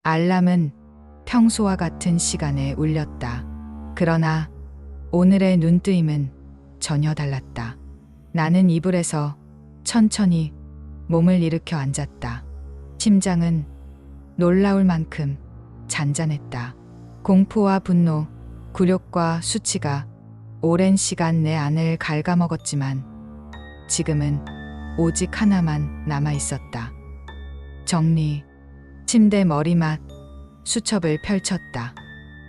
알람은 평소와 같은 시간에 울렸다. 그러나 오늘의 눈뜨임은 전혀 달랐다. 나는 이불에서 천천히 몸을 일으켜 앉았다. 심장은 놀라울 만큼 잔잔했다. 공포와 분노, 굴욕과 수치가 오랜 시간 내 안을 갉아먹었지만 지금은 오직 하나만 남아 있었다. 정리. 침대 머리맡 수첩을 펼쳤다.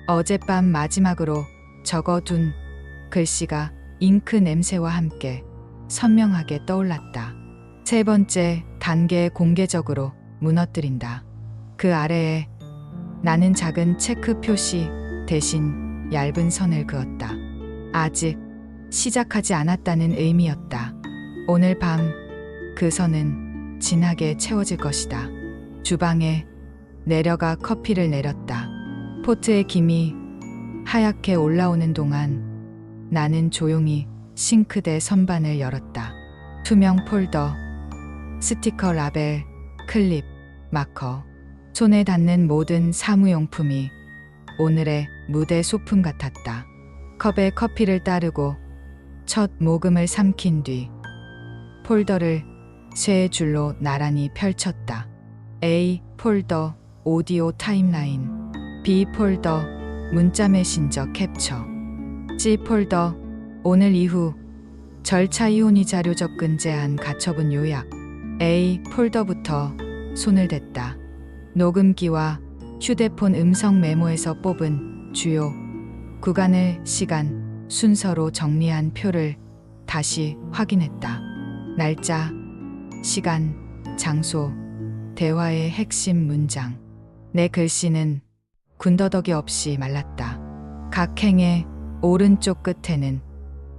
어젯밤 마지막으로 적어둔 글씨가 잉크 냄새와 함께 선명하게 떠올랐다. 세 번째 단계 공개적으로 무너뜨린다. 그 아래에 나는 작은 체크 표시 대신 얇은 선을 그었다. 아직 시작하지 않았다는 의미였다. 오늘 밤 그 선은 진하게 채워질 것이다. 주방에 내려가 커피를 내렸다. 포트의 김이 하얗게 올라오는 동안 나는 조용히 싱크대 선반을 열었다. 투명 폴더, 스티커 라벨, 클립, 마커, 손에 닿는 모든 사무용품이 오늘의 무대 소품 같았다. 컵에 커피를 따르고 첫 모금을 삼킨 뒤 폴더를 세 줄로 나란히 펼쳤다. A 폴더 오디오 타임라인, B 폴더 문자 메신저 캡처, C 폴더 오늘 이후 절차 이혼이 자료 접근 제한 가처분 요약. A 폴더부터 손을 댔다. 녹음기와 휴대폰 음성 메모에서 뽑은 주요 구간을 시간, 순서로 정리한 표를 다시 확인했다. 날짜, 시간, 장소, 대화의 핵심 문장. 내 글씨는 군더더기 없이 말랐다. 각 행의 오른쪽 끝에는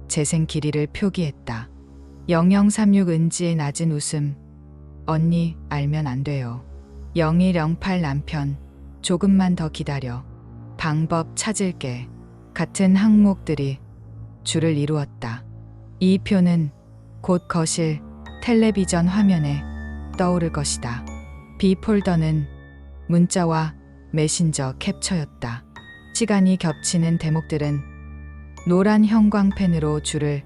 재생 길이를 표기했다. 0036 은지의 낮은 웃음. 언니 알면 안 돼요. 0108 남편 조금만 더 기다려. 방법 찾을게. 같은 항목들이 줄을 이루었다. 이 표는 곧 거실 텔레비전 화면에 떠오를 것이다. B 폴더는 문자와 메신저 캡처였다. 시간이 겹치는 대목들은 노란 형광펜으로 줄을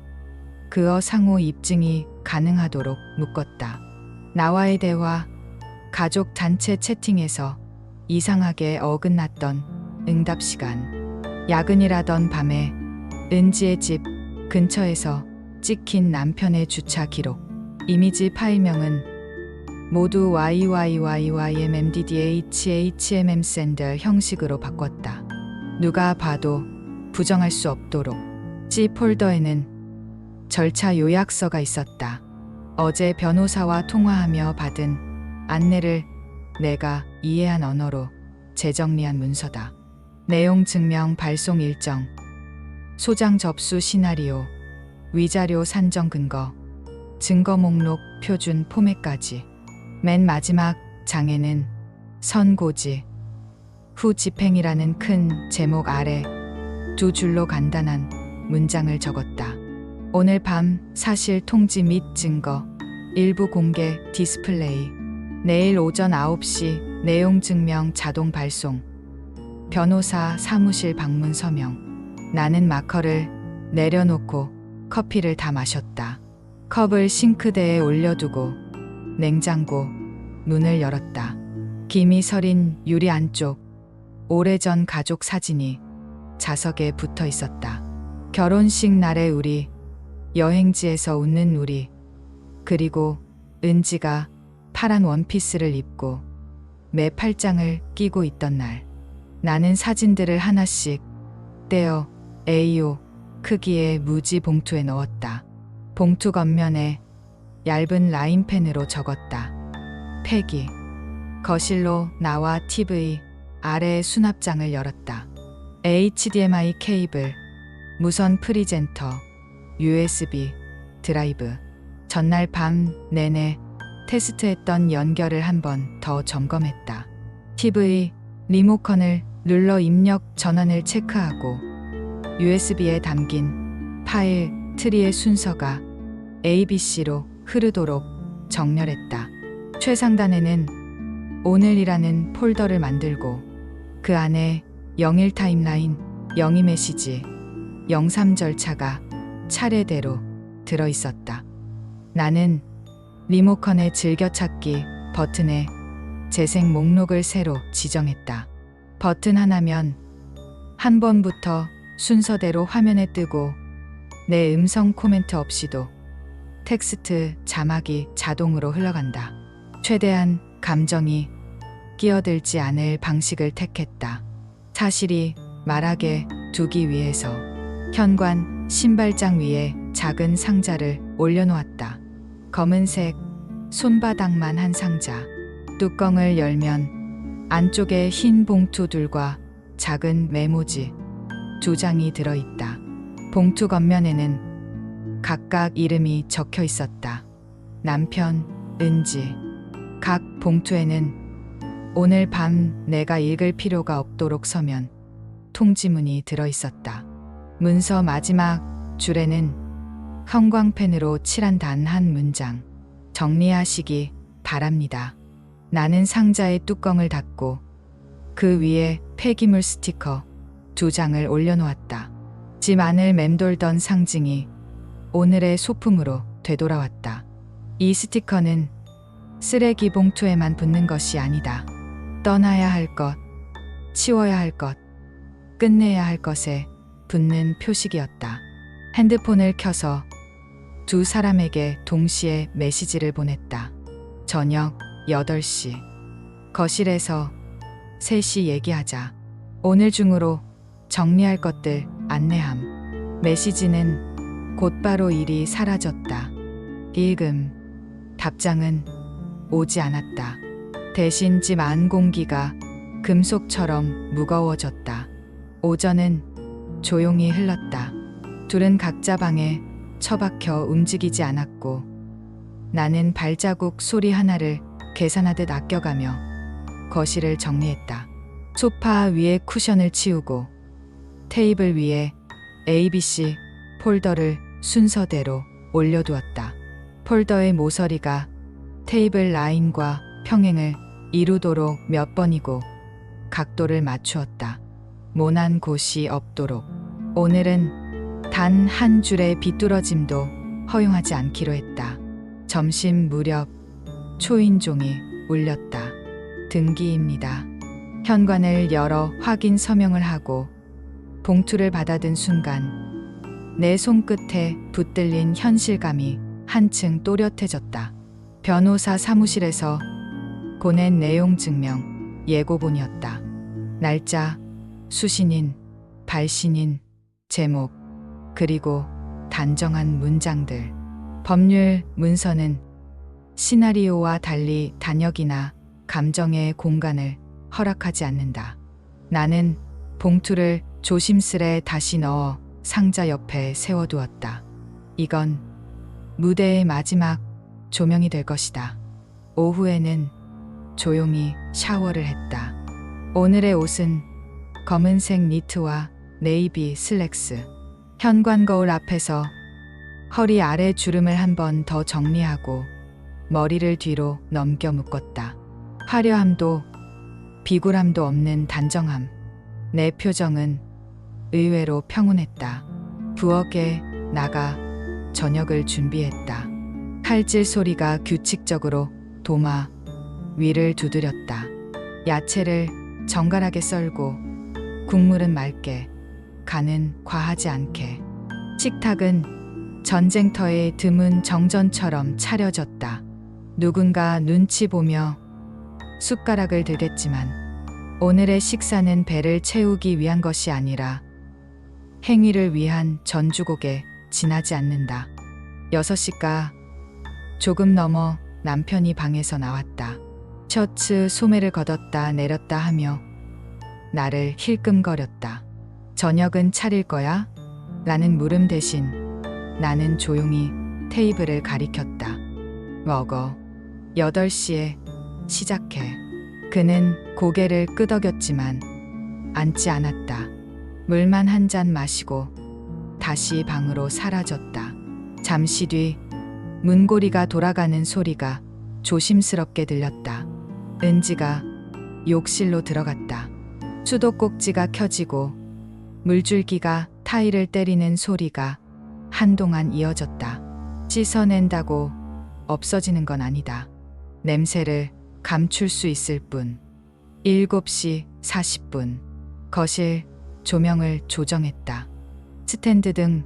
그어 상호 입증이 가능하도록 묶었다. 나와의 대화, 가족 단체 채팅에서 이상하게 어긋났던 응답 시간, 야근이라던 밤에 은지의 집 근처에서 찍힌 남편의 주차 기록, 이미지 파일명은 모두 YYYYMMDDHHMM 샌들 형식으로 바꿨다. 누가 봐도 부정할 수 없도록. C 폴더에는 절차 요약서가 있었다. 어제 변호사와 통화하며 받은 안내를 내가 이해한 언어로 재정리한 문서다. 내용 증명 발송 일정, 소장 접수 시나리오, 위자료 산정 근거, 증거 목록 표준 포맷까지. 맨 마지막 장에는 선고지, 후 집행이라는 큰 제목 아래 두 줄로 간단한 문장을 적었다. 오늘 밤 사실 통지 및 증거 일부 공개 디스플레이. 내일 오전 9시 내용 증명 자동 발송. 변호사 사무실 방문 서명. 나는 마커를 내려놓고 커피를 다 마셨다. 컵을 싱크대에 올려두고 냉장고 문을 열었다. 김이 서린 유리 안쪽 오래전 가족 사진이 자석에 붙어 있었다. 결혼식 날의 우리, 여행지에서 웃는 우리, 그리고 은지가 파란 원피스를 입고 매 팔짱을 끼고 있던 날. 나는 사진들을 하나씩 떼어 A5 크기의 무지 봉투에 넣었다. 봉투 겉면에 얇은 라인펜으로 적었다. 폐기. 거실로 나와 TV 아래의 수납장을 열었다. HDMI 케이블, 무선 프리젠터, USB 드라이브. 전날 밤 내내 테스트했던 연결을 한 번 더 점검했다. TV 리모컨을 눌러 입력 전원을 체크하고 USB에 담긴 파일 트리의 순서가 ABC로 흐르도록 정렬했다. 최상단에는 오늘이라는 폴더를 만들고 그 안에 영일 타임라인, 영이 메시지, 영삼 절차가 차례대로 들어있었다. 나는 리모컨의 즐겨찾기 버튼에 재생 목록을 새로 지정했다. 버튼 하나면 한 번부터 순서대로 화면에 뜨고 내 음성 코멘트 없이도 텍스트 자막이 자동으로 흘러간다. 최대한 감정이 끼어들지 않을 방식을 택했다. 사실이 말하게 두기 위해서 현관 신발장 위에 작은 상자를 올려놓았다. 검은색 손바닥만 한 상자. 뚜껑을 열면 안쪽에 흰 봉투들과 작은 메모지 2장이 들어있다. 봉투 겉면에는 각각 이름이 적혀 있었다. 남편, 은지. 각 봉투에는 오늘 밤 내가 읽을 필요가 없도록 서면 통지문이 들어있었다. 문서 마지막 줄에는 형광펜으로 칠한 단 한 문장. 정리하시기 바랍니다. 나는 상자의 뚜껑을 닫고 그 위에 폐기물 스티커 2장을 올려놓았다. 집 안을 맴돌던 상징이 오늘의 소품으로 되돌아왔다. 이 스티커는 쓰레기 봉투에만 붙는 것이 아니다. 떠나야 할 것, 치워야 할 것, 끝내야 할 것에 붙는 표식이었다. 핸드폰을 켜서 2 사람에게 동시에 메시지를 보냈다. 저녁 8시. 거실에서 셋이 얘기하자. 오늘 중으로 정리할 것들 안내함. 메시지는 곧바로 일이 사라졌다. 읽음. 답장은 오지 않았다. 대신 집 안 공기가 금속처럼 무거워졌다. 오전은 조용히 흘렀다. 둘은 각자 방에 처박혀 움직이지 않았고 나는 발자국 소리 하나를 계산하듯 아껴가며 거실을 정리했다. 소파 위에 쿠션을 치우고 테이블 위에 ABC 폴더를 순서대로 올려두었다. 폴더의 모서리가 테이블 라인과 평행을 이루도록 몇 번이고 각도를 맞추었다. 모난 곳이 없도록. 오늘은 단 한 줄의 비뚤어짐도 허용하지 않기로 했다. 점심 무렵 초인종이 울렸다. 등기입니다. 현관을 열어 확인 서명을 하고 봉투를 받아든 순간 내 손끝에 붙들린 현실감이 한층 또렷해졌다. 변호사 사무실에서 보낸 내용 증명 예고본이었다. 날짜, 수신인, 발신인, 제목, 그리고 단정한 문장들. 법률 문서는 시나리오와 달리 단역이나 감정의 공간을 허락하지 않는다. 나는 봉투를 조심스레 다시 넣어 상자 옆에 세워두었다. 이건 무대의 마지막 조명이 될 것이다. 오후에는 조용히 샤워를 했다. 오늘의 옷은 검은색 니트와 네이비 슬랙스. 현관 거울 앞에서 허리 아래 주름을 한 번 더 정리하고 머리를 뒤로 넘겨 묶었다. 화려함도 비굴함도 없는 단정함. 내 표정은 의외로 평온했다. 부엌에 나가 저녁을 준비했다. 칼질 소리가 규칙적으로 도마 위를 두드렸다. 야채를 정갈하게 썰고 국물은 맑게, 간은 과하지 않게. 식탁은 전쟁터의 드문 정전처럼 차려졌다. 누군가 눈치 보며 숟가락을 들겠지만 오늘의 식사는 배를 채우기 위한 것이 아니라 행위를 위한 전주곡에 지나지 않는다. 6시가 조금 넘어 남편이 방에서 나왔다. 셔츠 소매를 걷었다 내렸다 하며 나를 힐끔거렸다. 저녁은 차릴 거야? 라는 물음 대신 나는 조용히 테이블을 가리켰다. 먹어. 8시에 시작해. 그는 고개를 끄덕였지만 앉지 않았다. 물만 한 잔 마시고 다시 방으로 사라졌다. 잠시 뒤 문고리가 돌아가는 소리가 조심스럽게 들렸다. 은지가 욕실로 들어갔다. 수도꼭지가 켜지고 물줄기가 타일을 때리는 소리가 한동안 이어졌다. 씻어낸다고 없어지는 건 아니다. 냄새를 감출 수 있을 뿐. 7시 40분. 거실 조명을 조정했다. 스탠드 등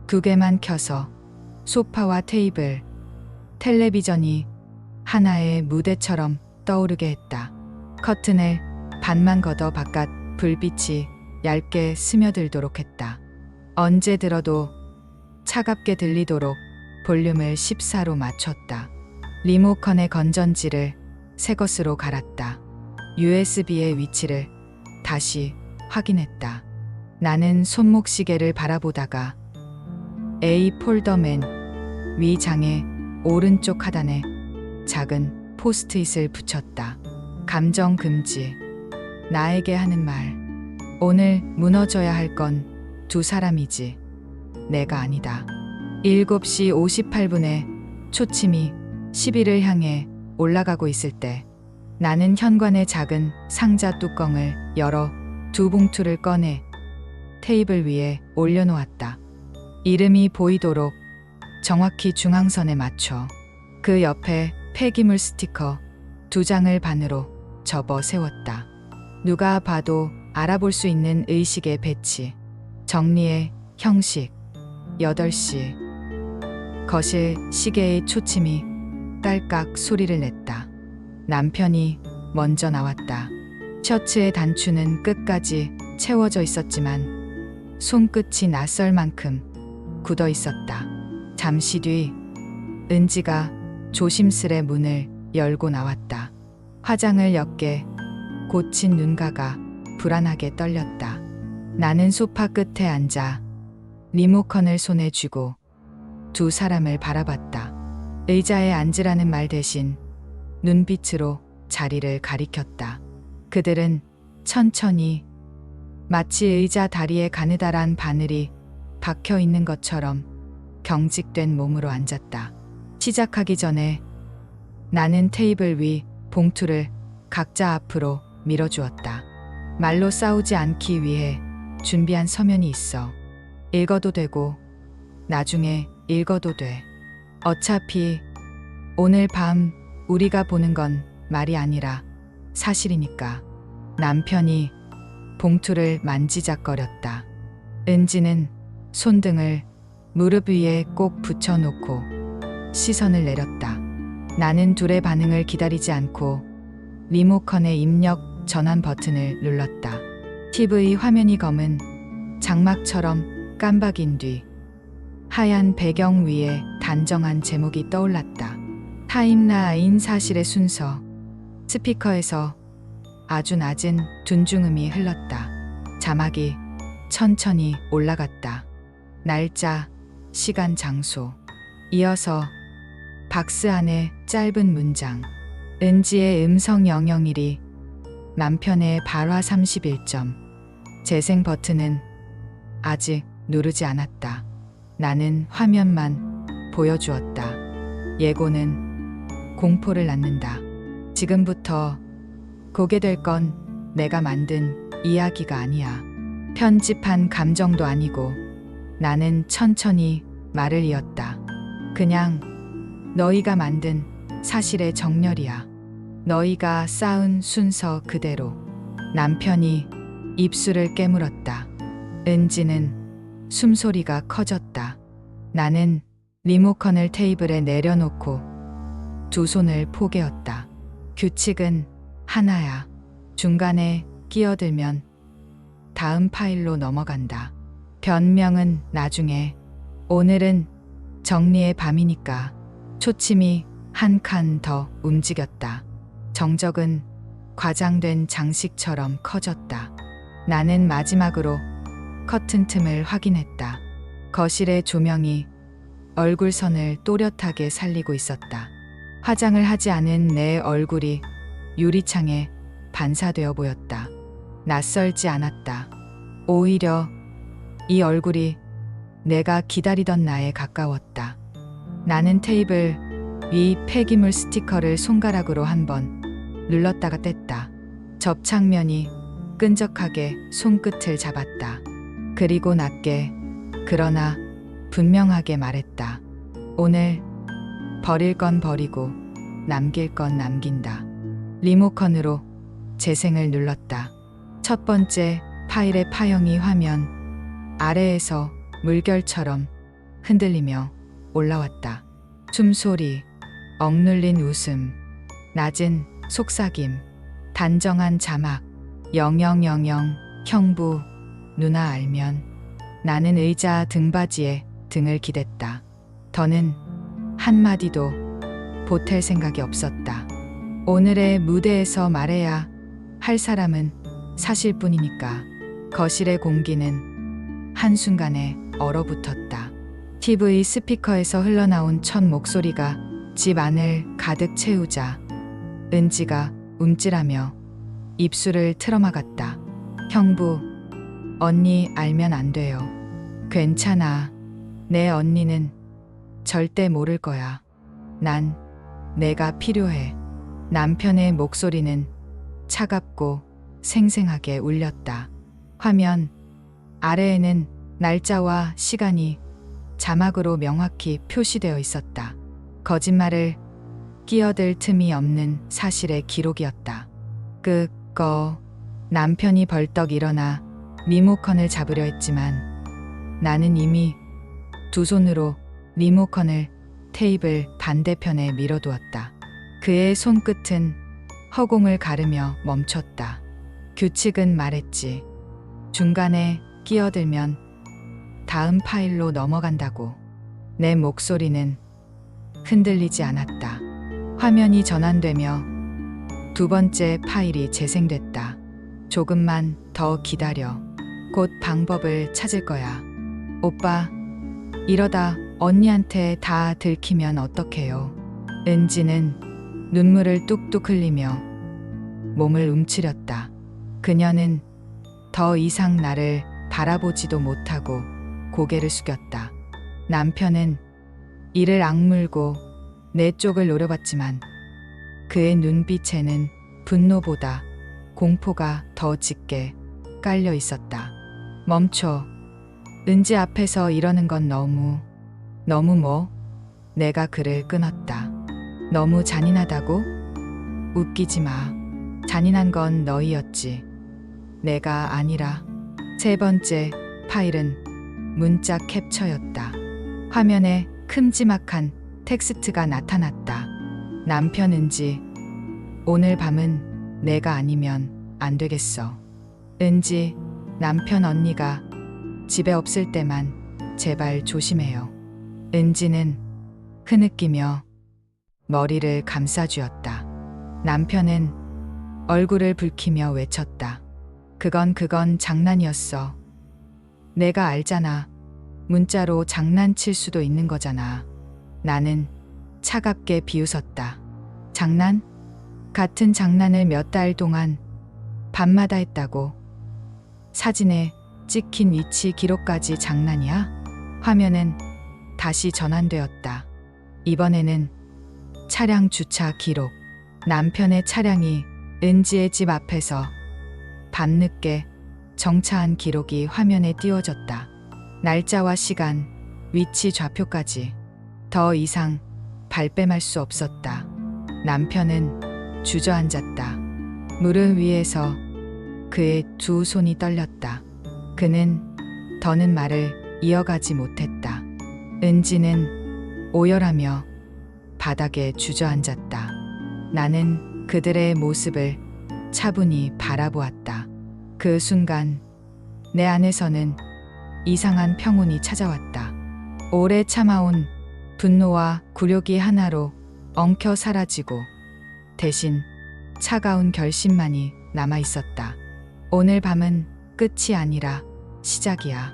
2개만 켜서 소파와 테이블, 텔레비전이 하나의 무대처럼 떠오르게 했다. 커튼을 반만 걷어 바깥 불빛이 얇게 스며들도록 했다. 언제 들어도 차갑게 들리도록 볼륨을 14로 맞췄다. 리모컨의 건전지를 새 것으로 갈았다. USB의 위치를 다시 확인했다. 나는 손목시계를 바라보다가 A 폴더맨 위 장의 오른쪽 하단에 작은 포스트잇을 붙였다. 감정 금지. 나에게 하는 말. 오늘 무너져야 할 건 두 사람이지. 내가 아니다. 7시 58분에 초침이 10일을 향해 올라가고 있을 때 나는 현관의 작은 상자 뚜껑을 열어 2봉투를 꺼내 테이블 위에 올려놓았다. 이름이 보이도록 정확히 중앙선에 맞춰 그 옆에 폐기물 스티커 2장을 반으로 접어 세웠다. 누가 봐도 알아볼 수 있는 의식의 배치. 정리의 형식. 8시. 거실 시계의 초침이 딸깍 소리를 냈다. 남편이 먼저 나왔다. 셔츠의 단추는 끝까지 채워져 있었지만 손끝이 낯설 만큼 굳어 있었다. 잠시 뒤 은지가 조심스레 문을 열고 나왔다. 화장을 옅게 고친 눈가가 불안하게 떨렸다. 나는 소파 끝에 앉아 리모컨을 손에 쥐고 두 사람을 바라봤다. 의자에 앉으라는 말 대신 눈빛으로 자리를 가리켰다. 그들은 천천히 마치 의자 다리에 가느다란 바늘이 박혀 있는 것처럼 경직된 몸으로 앉았다. 시작하기 전에 나는 테이블 위 봉투를 각자 앞으로 밀어주었다. 말로 싸우지 않기 위해 준비한 서면이 있어. 읽어도 되고 나중에 읽어도 돼. 어차피 오늘 밤 우리가 보는 건 말이 아니라 사실이니까. 남편이 봉투를 만지작거렸다. 은지는 손등을 무릎 위에 꼭 붙여놓고 시선을 내렸다. 나는 둘의 반응을 기다리지 않고 리모컨의 입력 전환 버튼을 눌렀다. TV 화면이 검은 장막처럼 깜박인 뒤 하얀 배경 위에 단정한 제목이 떠올랐다. 타임라인 사실의 순서. 스피커에서 아주 낮은 둔중음이 흘렀다. 자막이 천천히 올라갔다. 날짜, 시간, 장소. 이어서 박스 안에 짧은 문장. 은지의 음성 영영일이 남편의 발화 31점. 재생 버튼은 아직 누르지 않았다. 나는 화면만 보여주었다. 예고는 공포를 낳는다. 지금부터 공개될 건 내가 만든 이야기가 아니야. 편집한 감정도 아니고. 나는 천천히 말을 이었다. 그냥 너희가 만든 사실의 정렬이야. 너희가 쌓은 순서 그대로. 남편이 입술을 깨물었다. 은지는 숨소리가 커졌다. 나는 리모컨을 테이블에 내려놓고 두 손을 포개었다. 규칙은 하나야. 중간에 끼어들면 다음 파일로 넘어간다. 변명은 나중에. 오늘은 정리의 밤이니까. 초침이 한 칸 더 움직였다. 정적은 과장된 장식처럼 커졌다. 나는 마지막으로 커튼 틈을 확인했다. 거실의 조명이 얼굴선을 또렷하게 살리고 있었다. 화장을 하지 않은 내 얼굴이 유리창에 반사되어 보였다. 낯설지 않았다. 오히려 이 얼굴이 내가 기다리던 나에 가까웠다. 나는 테이블 위 폐기물 스티커를 손가락으로 한번 눌렀다가 뗐다. 접착면이 끈적하게 손끝을 잡았다. 그리고 낮게 그러나 분명하게 말했다. 오늘 버릴 건 버리고 남길 건 남긴다. 리모컨으로 재생을 눌렀다. 첫 번째 파일의 파형이 화면 아래에서 물결처럼 흔들리며 올라왔다. 숨소리, 억눌린 웃음, 낮은 속삭임, 단정한 자막, 0000 형부, 누나 알면. 나는 의자 등받이에 등을 기댔다. 더는 한마디도 보탤 생각이 없었다. 오늘의 무대에서 말해야 할 사람은 사실뿐이니까. 거실의 공기는 한순간에 얼어붙었다. TV 스피커에서 흘러나온 첫 목소리가 집 안을 가득 채우자 은지가 움찔하며 입술을 틀어막았다. 형부, 언니 알면 안 돼요. 괜찮아. 내 언니는 절대 모를 거야. 난 내가 필요해. 남편의 목소리는 차갑고 생생하게 울렸다. 화면 아래에는 날짜와 시간이 자막으로 명확히 표시되어 있었다. 거짓말을 끼어들 틈이 없는 사실의 기록이었다. 남편이 벌떡 일어나 리모컨을 잡으려 했지만 나는 이미 두 손으로 리모컨을 테이블 반대편에 밀어두었다. 그의 손끝은 허공을 가르며 멈췄다. 규칙은 말했지. 중간에 끼어들면 다음 파일로 넘어간다고. 내 목소리는 흔들리지 않았다. 화면이 전환되며 두 번째 파일이 재생됐다. 조금만 더 기다려. 곧 방법을 찾을 거야. 오빠, 이러다 언니한테 다 들키면 어떡해요? 은지는 눈물을 뚝뚝 흘리며 몸을 움츠렸다. 그녀는 더 이상 나를 바라보지도 못하고 고개를 숙였다. 남편은 이를 악물고 내 쪽을 노려봤지만 그의 눈빛에는 분노보다 공포가 더 짙게 깔려 있었다. 멈춰. 은지 앞에서 이러는 건 너무 뭐? 내가 그를 끊었다. 너무 잔인하다고? 웃기지 마. 잔인한 건 너희였지. 내가 아니라. 세 번째 파일은 문자 캡처였다. 화면에 큼지막한 텍스트가 나타났다. 남편 은지, 오늘 밤은 내가 아니면 안 되겠어. 은지, 남편 언니가 집에 없을 때만 제발 조심해요. 은지는 흐느끼며 머리를 감싸주었다. 남편은 얼굴을 붉히며 외쳤다. 그건 장난이었어. 내가 알잖아. 문자로 장난칠 수도 있는 거잖아. 나는 차갑게 비웃었다. 장난? 같은 장난을 몇 달 동안 밤마다 했다고. 사진에 찍힌 위치 기록까지 장난이야? 화면은 다시 전환되었다. 이번에는 차량 주차 기록. 남편의 차량이 은지의 집 앞에서 밤늦게 정차한 기록이 화면에 띄워졌다. 날짜와 시간, 위치 좌표까지. 더 이상 발뺌할 수 없었다. 남편은 주저앉았다. 무릎 위에서 그의 두 손이 떨렸다. 그는 더는 말을 이어가지 못했다. 은지는 오열하며 바닥에 주저앉았다. 나는 그들의 모습을 차분히 바라보았다. 그 순간 내 안에서는 이상한 평온이 찾아왔다. 오래 참아온 분노와 굴욕이 하나로 엉켜 사라지고 대신 차가운 결심만이 남아 있었다. 오늘 밤은 끝이 아니라 시작이야.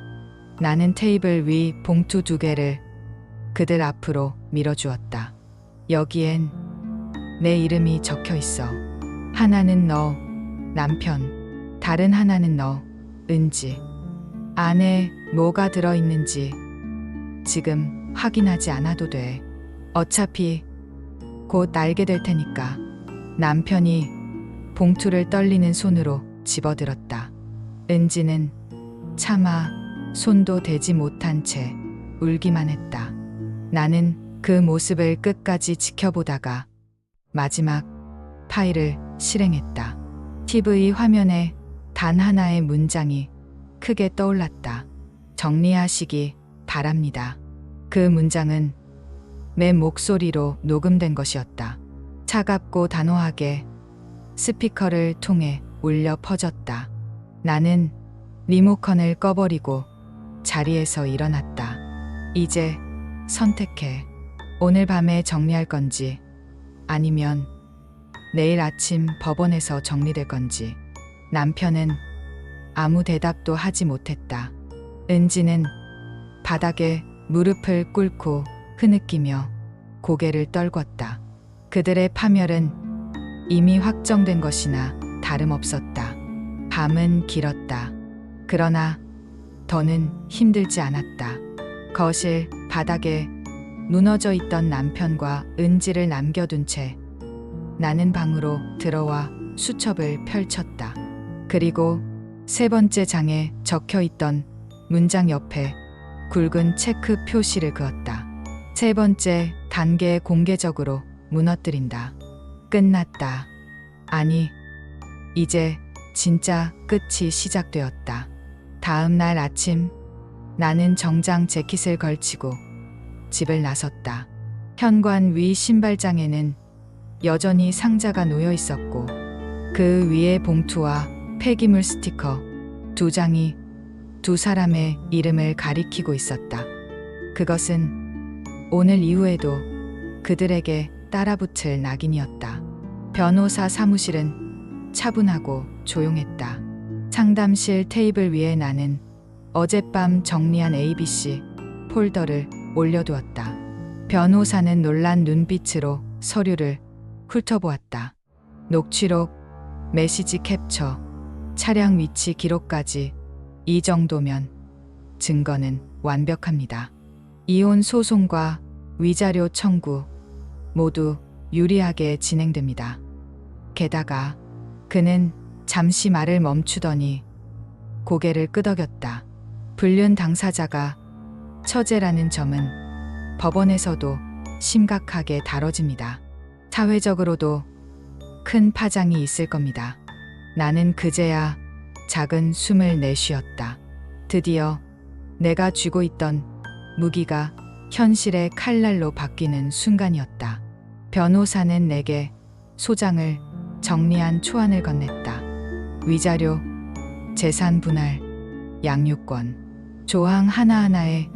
나는 테이블 위 봉투 2개를 그들 앞으로 밀어주었다. 여기엔 내 이름이 적혀 있어. 하나는 너, 남편. 다른 하나는 너, 은지. 안에 뭐가 들어있는지 지금 확인하지 않아도 돼. 어차피 곧 알게 될 테니까. 남편이 봉투를 떨리는 손으로 집어들었다. 은지는 차마 손도 대지 못한 채 울기만 했다. 나는 그 모습을 끝까지 지켜보다가 마지막 파일을 실행했다. TV 화면에 단 하나의 문장이 크게 떠올랐다. 정리하시기 바랍니다. 그 문장은 내 목소리로 녹음된 것이었다. 차갑고 단호하게 스피커를 통해 울려 퍼졌다. 나는 리모컨을 꺼버리고 자리에서 일어났다. 이제 선택해. 오늘 밤에 정리할 건지 아니면 내일 아침 법원에서 정리될 건지. 남편은 아무 대답도 하지 못했다. 은지는 바닥에 무릎을 꿇고 흐느끼며 고개를 떨궜다. 그들의 파멸은 이미 확정된 것이나 다름없었다. 밤은 길었다. 그러나 더는 힘들지 않았다. 거실 바닥에 무너져 있던 남편과 은지를 남겨둔 채 나는 방으로 들어와 수첩을 펼쳤다. 그리고 세 번째 장에 적혀 있던 문장 옆에 굵은 체크 표시를 그었다. 세 번째 단계 공개적으로 무너뜨린다. 끝났다. 아니, 이제 진짜 끝이 시작되었다. 다음 날 아침 나는 정장 재킷을 걸치고 집을 나섰다. 현관 위 신발장에는 여전히 상자가 놓여 있었고 그 위에 봉투와 폐기물 스티커 2장이 두 사람의 이름을 가리키고 있었다. 그것은 오늘 이후에도 그들에게 따라붙을 낙인이었다. 변호사 사무실은 차분하고 조용했다. 상담실 테이블 위에 나는 어젯밤 정리한 ABC 폴더를 올려두었다. 변호사는 놀란 눈빛으로 서류를 훑어보았다. 녹취록, 메시지 캡처, 차량 위치 기록까지 이 정도면 증거는 완벽합니다. 이혼 소송과 위자료 청구 모두 유리하게 진행됩니다. 게다가 그는 잠시 말을 멈추더니 고개를 끄덕였다. 불륜 당사자가 처제라는 점은 법원에서도 심각하게 다뤄집니다. 사회적으로도 큰 파장이 있을 겁니다. 나는 그제야 작은 숨을 내쉬었다. 드디어 내가 쥐고 있던 무기가 현실의 칼날로 바뀌는 순간이었다. 변호사는 내게 소장을 정리한 초안을 건넸다. 위자료, 재산 분할, 양육권, 조항 하나하나에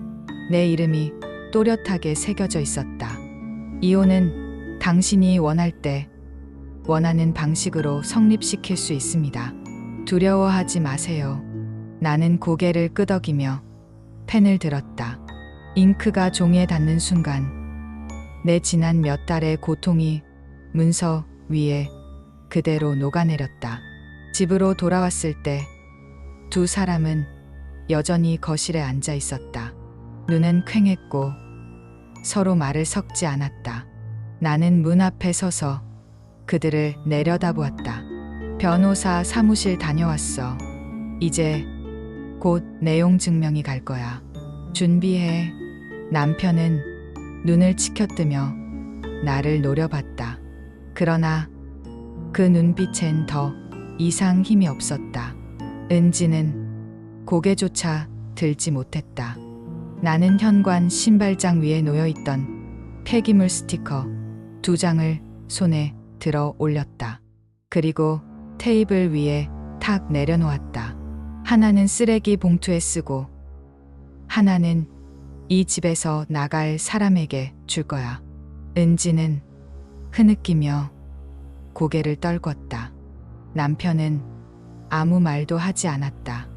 내 이름이 또렷하게 새겨져 있었다. 이혼은 당신이 원할 때 원하는 방식으로 성립시킬 수 있습니다. 두려워하지 마세요. 나는 고개를 끄덕이며 펜을 들었다. 잉크가 종이에 닿는 순간 내 지난 몇 달의 고통이 문서 위에 그대로 녹아내렸다. 집으로 돌아왔을 때 두 사람은 여전히 거실에 앉아 있었다. 눈은 퀭했고 서로 말을 섞지 않았다. 나는 문 앞에 서서 그들을 내려다보았다. 변호사 사무실 다녀왔어. 이제 곧 내용 증명이 갈 거야. 준비해. 남편은 눈을 치켜뜨며 나를 노려봤다. 그러나 그 눈빛엔 더 이상 힘이 없었다. 은지는 고개조차 들지 못했다. 나는 현관 신발장 위에 놓여있던 폐기물 스티커 2장을 손에 들어 올렸다. 그리고 테이블 위에 탁 내려놓았다. 하나는 쓰레기 봉투에 쓰고 하나는 이 집에서 나갈 사람에게 줄 거야. 은지는 흐느끼며 고개를 떨궜다. 남편은 아무 말도 하지 않았다.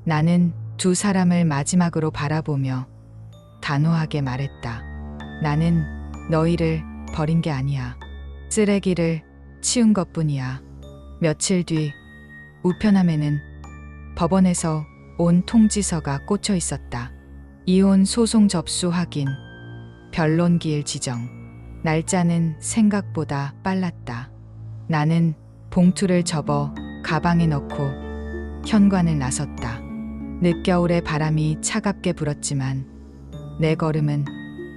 나는 두 사람을 마지막으로 바라보며 단호하게 말했다. 나는 너희를 버린 게 아니야. 쓰레기를 치운 것뿐이야. 며칠 뒤 우편함에는 법원에서 온 통지서가 꽂혀 있었다. 이혼 소송 접수 확인, 변론기일 지정. 날짜는 생각보다 빨랐다. 나는 봉투를 접어 가방에 넣고 현관을 나섰다. 늦겨울의 바람이 차갑게 불었지만 내 걸음은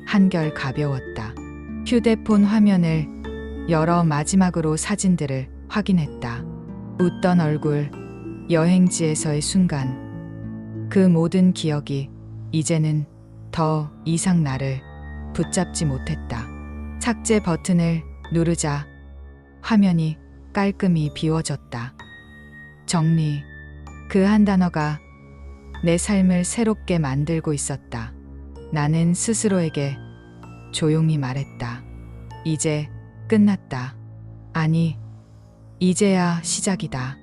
한결 가벼웠다. 휴대폰 화면을 열어 마지막으로 사진들을 확인했다. 웃던 얼굴, 여행지에서의 순간, 그 모든 기억이 이제는 더 이상 나를 붙잡지 못했다. 삭제 버튼을 누르자 화면이 깔끔히 비워졌다. 정리, 그 한 단어가 내 삶을 새롭게 만들고 있었다. 나는 스스로에게 조용히 말했다. 이제 끝났다. 아니, 이제야 시작이다.